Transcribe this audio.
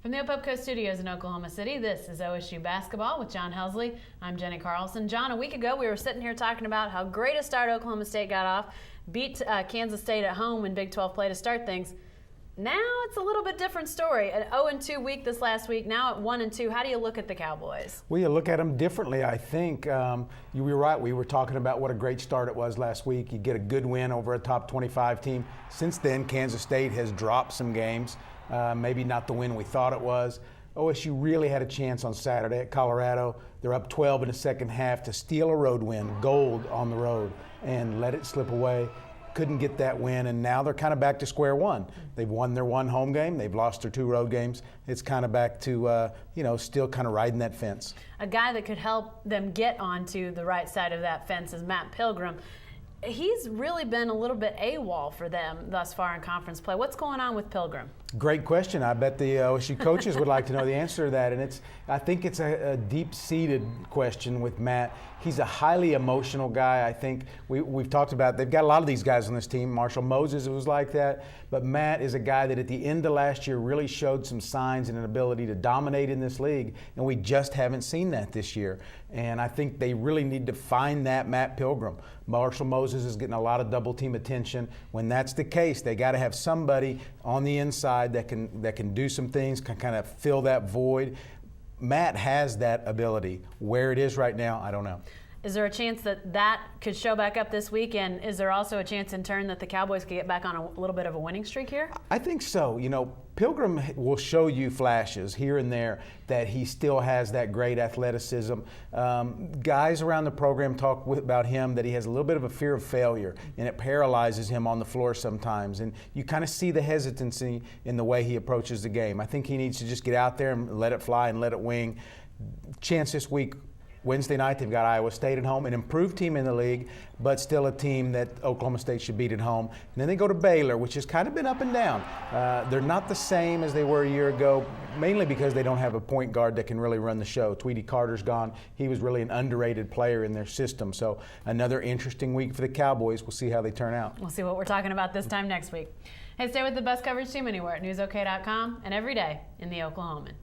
From the Opelka Studios in Oklahoma City, this is OSU Basketball with John Helsley. I'm Jenni Carlson. John, a week ago we were sitting here talking about how great a start Oklahoma State got off, beat Kansas State at home in Big 12 play to start things. Now it's a little bit different story. An 0-2 week this last week, now at 1-2. How do you look at the Cowboys? Well, you look at them differently, I think. You were right. We were talking about what a great start it was last week. You get a good win over a top 25 team. Since then, Kansas State has dropped some games. Maybe not the win we thought it was. OSU really had a chance on Saturday at Colorado. They're up 12 in the second half to steal a road win, gold on the road, and let it slip away. Couldn't get that win, and now they're kind of back to square one. They've won their one home game. They've lost their two road games. It's kind of back to, still kind of riding that fence. A guy that could help them get onto the right side of that fence is Matt Pilgrim. He's really been a little bit AWOL for them thus far in conference play. What's going on with Pilgrim? Great question. I bet the OSU coaches would like to know the answer to that. And I think it's a deep-seated question with Matt. He's a highly emotional guy. I think we've talked about, they've got a lot of these guys on this team. Marshall Moses was like that. But Matt is a guy that at the end of last year really showed some signs and an ability to dominate in this league. And we just haven't seen that this year. And I think they really need to find that Matt Pilgrim. Marshall Moses is getting a lot of double-team attention. When that's the case, they got to have somebody on the inside that can do some things, can kind of fill that void. Matt has that ability. Where it is right now, I don't know. Is there a chance that could show back up this week? And is there also a chance in turn that the Cowboys could get back on a little bit of a winning streak here? I think so. Pilgrim will show you flashes here and there that he still has that great athleticism. Guys around the program talk about him that he has a little bit of a fear of failure, and it paralyzes him on the floor sometimes. And you kind of see the hesitancy in the way he approaches the game. I think he needs to just get out there and let it fly and let it wing. Chance this week. Wednesday night, they've got Iowa State at home, an improved team in the league, but still a team that Oklahoma State should beat at home. And then they go to Baylor, which has kind of been up and down. They're not the same as they were a year ago, mainly because they don't have a point guard that can really run the show. Tweety Carter's gone. He was really an underrated player in their system. So another interesting week for the Cowboys. We'll see how they turn out. We'll see what we're talking about this time next week. Hey, stay with the best coverage team anywhere at newsok.com and every day in the Oklahoman.